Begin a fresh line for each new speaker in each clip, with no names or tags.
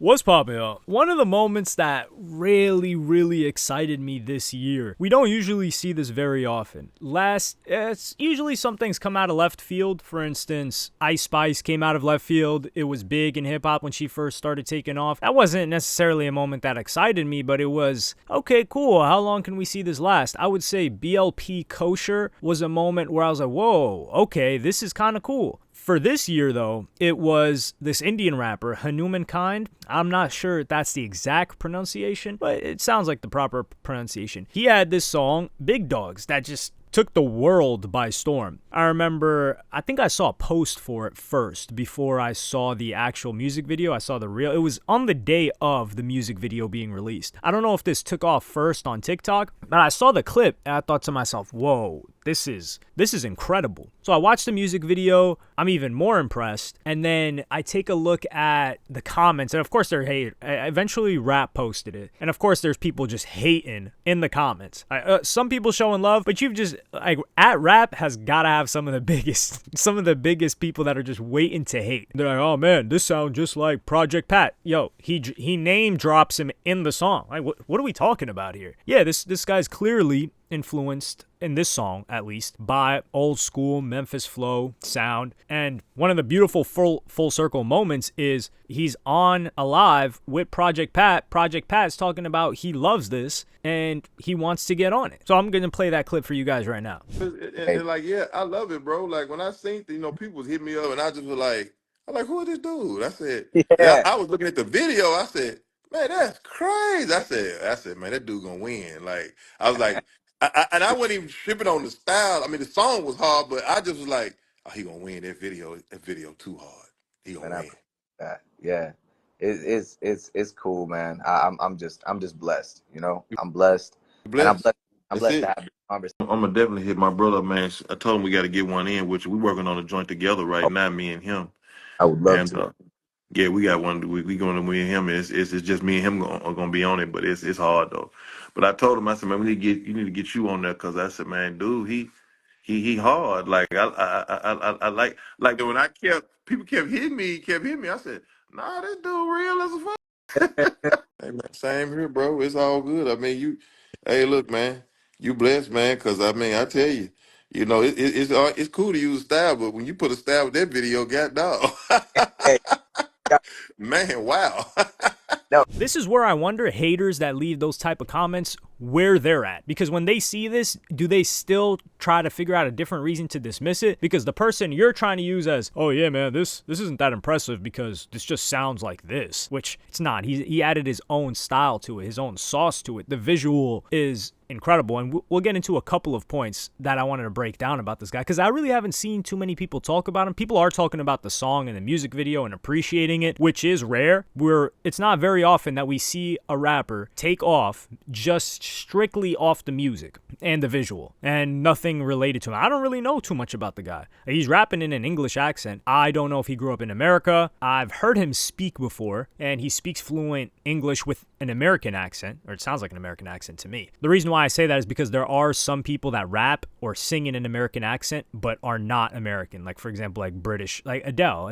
What's popping up? One of the moments that really excited me this year. We don't usually see this very often. It's usually some things come out of left field. For instance, Ice Spice came out of left field. It was big in hip hop when she first started taking off. That wasn't necessarily a moment that excited me, but it was, okay, cool. How long can we see this last? I would say BLP Kosher was a moment where I was like, whoa, okay, this is kind of cool. For this year, though, it was this Indian rapper, Hanumankind. I'm not sure if that's the exact pronunciation, but it sounds like the proper pronunciation. He had this song, Big Dogs, that just took the world by storm. I think I saw a post for it first before I saw the actual music video. I saw it was on the day of the music video being released. I don't know if this took off first on TikTok, but I saw the clip and I thought to myself, whoa, this is incredible. So I watched the music video. I'm even more impressed. And then I take a look at the comments. And of course, they're hate. Eventually, Rap posted it. And of course, there's people just hating in the comments. Some people showing love, but at Rap has got to have some of the biggest people that are just waiting to hate. They're like, oh man, this sounds just like Project Pat. Yo, he name drops him in the song. Like, what are we talking about here? Yeah, this guy's clearly influenced, in this song at least, by old school Memphis flow sound. And one of the beautiful full circle moments is he's on a live with Project Pat. Project Pat's talking about he loves this and he wants to get on it. So I'm gonna play that clip for you guys right now.
And like, yeah, I love it, bro. Like when I seen, people was hitting me up and I just was like, I'm like, who is this dude? I said,
Yeah.
I was looking at the video. I said, man, that's crazy. I said, man, that dude gonna win. Like, I was like, and I wasn't even tripping on the style. I mean, the song was hard, but I just was like, oh, he gonna win that video. That video too hard. He gonna
Man, I
win.
appreciate that. Yeah. It's cool, man. I'm just blessed, I'm blessed. And I'm
Bless.
blessed. I'm
That's
blessed to
it.
have this conversation.
I'm gonna definitely hit my brother, man. I told him we got to get one in, which we working on a joint together right now, me and him.
I would love
And
to.
yeah, we got one. We going to win him. It's just me and him are gonna be on it, but it's hard though. But I told him, I said, man, you need to get you on there because I said, man, dude, he hard. Like I like when people kept hitting me. I said, nah, this dude real as a fuck. Hey man, same here, bro. It's all good. I mean, hey, look, man, you blessed, man. Because I mean, I tell you, it's cool to use style, but when you put a style with that video, god dog,
Hey, yeah,
man, wow.
no,
This is where I wonder haters that leave those type of comments where they're at. Because when they see this, do they still try to figure out a different reason to dismiss it? Because the person you're trying to use as, oh yeah, man, this isn't that impressive because this just sounds like this, which it's not. He added his own style to it, his own sauce to it. The visual is incredible, and we'll get into a couple of points that I wanted to break down about this guy because I really haven't seen too many people talk about him. People are talking about the song and the music video and appreciating it, which is rare. It's not very often that we see a rapper take off just strictly off the music and the visual and nothing related to him. I don't really know too much about the guy. He's rapping in an English accent. I don't know if he grew up in America. I've heard him speak before, and he speaks fluent English with an American accent, or it sounds like an American accent to me. The reason why I say that is because there are some people that rap or sing in an American accent but are not American. Like, for example, like British, like Adele,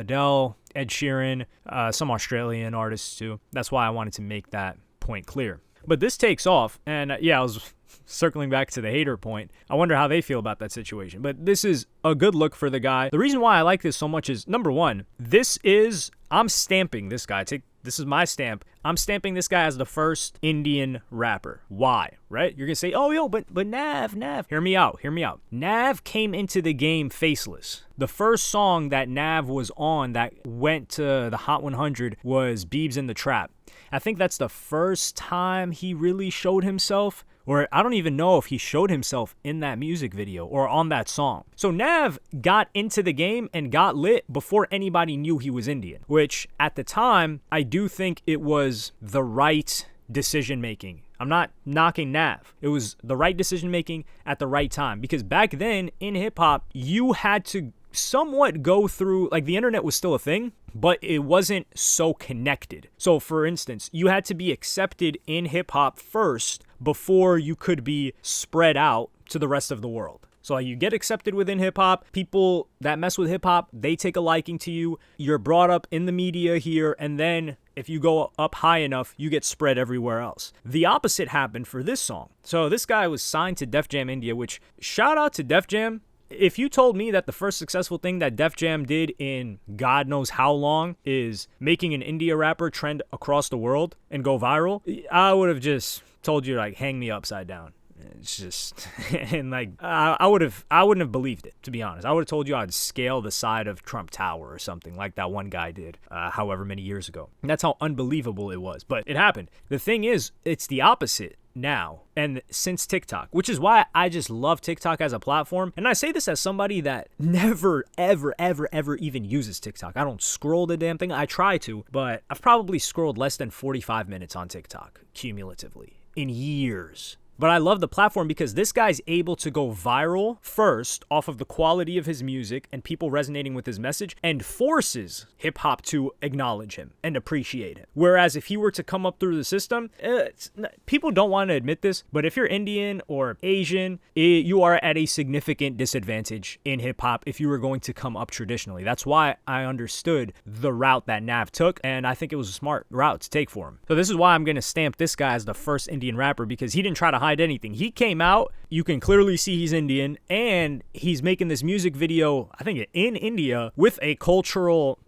Ed Sheeran, some Australian artists too. That's why I wanted to make that point clear. But this takes off, and I was circling back to the hater point. I wonder how they feel about that situation. But this is a good look for the guy. The reason why I like this so much is, number one, I'm stamping this guy. This is my stamp. I'm stamping this guy as the first Indian rapper. Why? Right? You're going to say, oh, yo, but Nav. Hear me out. Nav came into the game faceless. The first song that Nav was on that went to the Hot 100 was Biebs in the Trap. I think that's the first time he really showed himself. Or I don't even know if he showed himself in that music video or on that song. So Nav got into the game and got lit before anybody knew he was Indian, which at the time, I do think it was the right decision making. I'm not knocking Nav. It was the right decision making at the right time because back then in hip hop, you had to somewhat go through, like, the internet was still a thing, but it wasn't so connected. So for instance, you had to be accepted in hip hop first before you could be spread out to the rest of the world. So you get accepted within hip hop. People that mess with hip hop, they take a liking to you. You're brought up in the media here, and then if you go up high enough, you get spread everywhere else. The opposite happened for this song. So this guy was signed to Def Jam India, which, shout out to Def Jam. If you told me that the first successful thing that Def Jam did in God knows how long is making an India rapper trend across the world and go viral, I would have just told you, like, hang me upside down. It's just, and like, I wouldn't have believed it, to be honest. I would have told you I'd scale the side of Trump Tower or something like that one guy did, however many years ago. And that's how unbelievable it was. But it happened. The thing is, it's the opposite now and since TikTok, which is why I just love TikTok as a platform. And I say this as somebody that never, ever, ever, ever even uses TikTok. I don't scroll the damn thing. I try to, but I've probably scrolled less than 45 minutes on TikTok cumulatively in years. But I love the platform because this guy's able to go viral first off of the quality of his music and people resonating with his message, and forces hip hop to acknowledge him and appreciate him. Whereas if he were to come up through the system, people don't want to admit this, but if you're Indian or Asian, you are at a significant disadvantage in hip hop if you were going to come up traditionally. That's why I understood the route that Nav took, and I think it was a smart route to take for him. So this is why I'm going to stamp this guy as the first Indian rapper, because he didn't try to hide anything. He came out, you can clearly see he's Indian, and he's making this music video, I think in India, with a cultural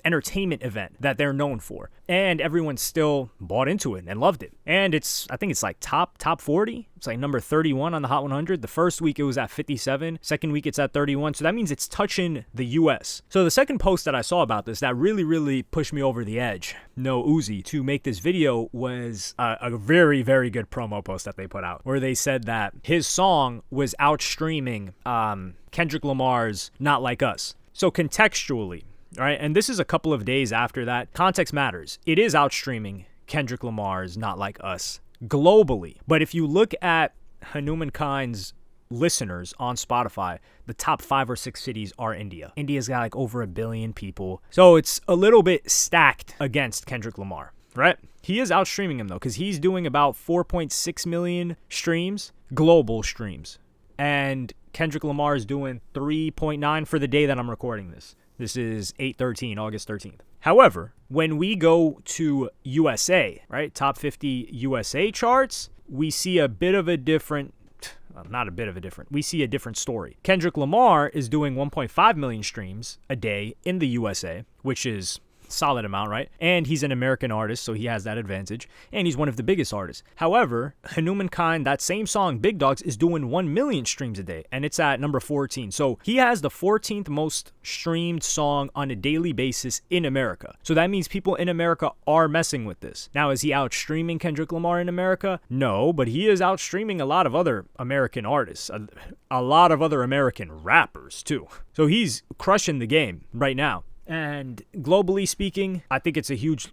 entertainment event that they're known for. And everyone still bought into it and loved it. And I think it's like top 40. It's like number 31 on the Hot 100. The first week it was at 57. Second week it's at 31. So that means it's touching the US. So the second post that I saw about this that really, really pushed me over the edge, no Uzi, to make this video was a very, very good promo post that they put out, where they said that his song was outstreaming Kendrick Lamar's Not Like Us. So contextually, right, and this is a couple of days after that, context matters. It is outstreaming Kendrick Lamar's Not Like Us globally. But if you look at Hanumankind's listeners on Spotify, the top 5 or 6 cities are India. India's got like over 1 billion people. So it's a little bit stacked against Kendrick Lamar, right? He is outstreaming him though, because he's doing about 4.6 million streams, global streams. And Kendrick Lamar is doing 3.9 for the day that I'm recording this. This is August 13th. However, when we go to USA, right, top 50 USA charts, we see a bit of a different, we see a different story. Kendrick Lamar is doing 1.5 million streams a day in the USA, which is solid amount, right? And he's an American artist, so he has that advantage, and he's one of the biggest artists. However, Hanumankind, that same song, Big Dogs, is doing 1 million streams a day, and it's at number 14. So he has the 14th most streamed song on a daily basis in America. So that means people in America are messing with this. Now, is he outstreaming Kendrick Lamar in America? No, but he is outstreaming a lot of other American artists, a lot of other American rappers too. So he's crushing the game right now. And globally speaking, I think it's a huge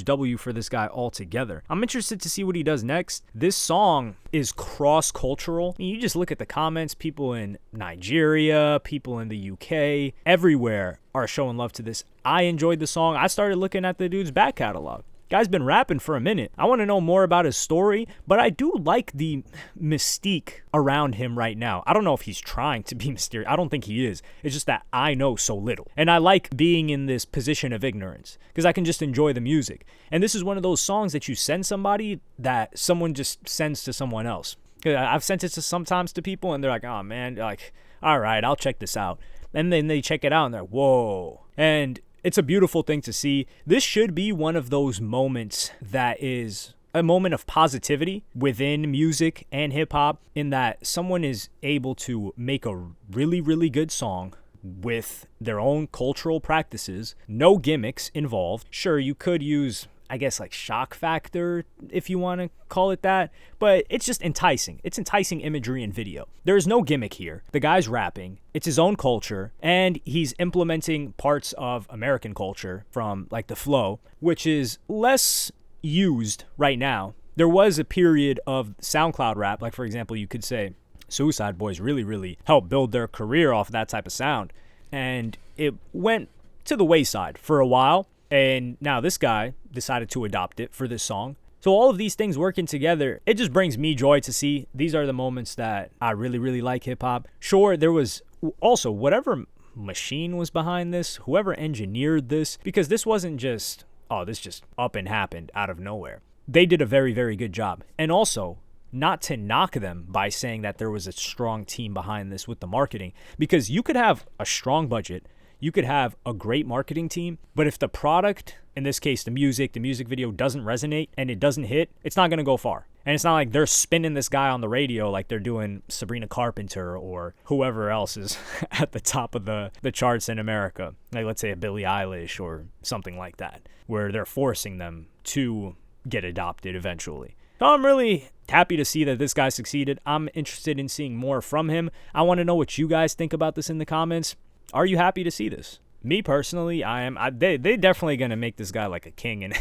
W for this guy altogether. I'm interested to see what he does next. This song is cross-cultural. I mean, you just look at the comments, people in Nigeria, people in the UK, everywhere are showing love to this. I enjoyed the song. I started looking at the dude's back catalog. Guy's been rapping for a minute. I want to know more about his story, but I do like the mystique around him right now. I don't know if he's trying to be mysterious. I don't think he is. It's just that I know so little. And I like being in this position of ignorance because I can just enjoy the music. And this is one of those songs that you send somebody that someone just sends to someone else. I've sent it sometimes to people and they're like, oh man, like, all right, I'll check this out. And then they check it out and they're like, whoa. And it's a beautiful thing to see. This should be one of those moments that is a moment of positivity within music and hip hop, in that someone is able to make a really, really good song with their own cultural practices, no gimmicks involved. Sure, you could use, I guess, like shock factor, if you want to call it that, but it's just enticing. It's enticing imagery and video. There is no gimmick here. The guy's rapping. It's his own culture, and he's implementing parts of American culture from like the flow, which is less used right now. There was a period of SoundCloud rap, like for example, you could say Suicide Boys really, really helped build their career off that type of sound, and it went to the wayside for a while. And now this guy decided to adopt it for this song. So all of these things working together, it just brings me joy to see. These are the moments that I really, really like hip hop. Sure, there was also whatever machine was behind this, whoever engineered this, because this wasn't just oh, this just up and happened out of nowhere. They did a very, very good job. And also, not to knock them by saying that there was a strong team behind this with the marketing, because you could have a strong budget, you could have a great marketing team, but if the product, in this case the music video doesn't resonate and it doesn't hit, it's not going to go far. And it's not like they're spinning this guy on the radio like they're doing Sabrina Carpenter or whoever else is at the top of the charts in America. Like, let's say a Billie Eilish or something like that, where they're forcing them to get adopted eventually. So I'm really happy to see that this guy succeeded. I'm interested in seeing more from him. I want to know what you guys think about this in the comments. Are you happy to see this? Me personally, I am. They definitely going to make this guy like a king. And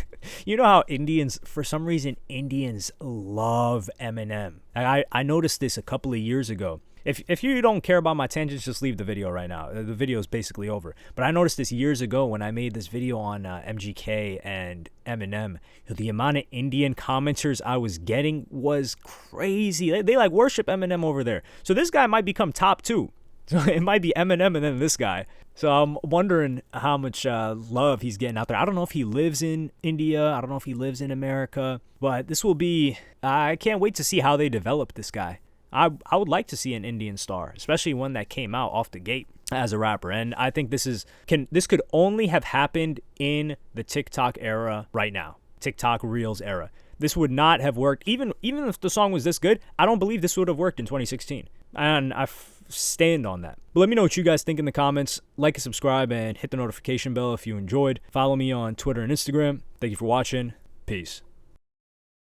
you know how Indians, for some reason, Indians love Eminem. I noticed this a couple of years ago. If you don't care about my tangents, just leave the video right now. The video is basically over. But I noticed this years ago when I made this video on MGK and Eminem. The amount of Indian commenters I was getting was crazy. They like worship Eminem over there. So this guy might become top 2. So it might be Eminem and then this guy. So I'm wondering how much love he's getting out there. I don't know if he lives in India. I don't know if he lives in America. But this will be... I can't wait to see how they develop this guy. I would like to see an Indian star, especially one that came out off the gate as a rapper. And I think this could only have happened in the TikTok era right now. TikTok Reels era. This would not have worked. Even if the song was this good, I don't believe this would have worked in 2016. And I stand on that. But let me know what you guys think in the comments. Like and subscribe and hit the notification bell if you enjoyed. Follow me on Twitter and Instagram. Thank you for watching. Peace.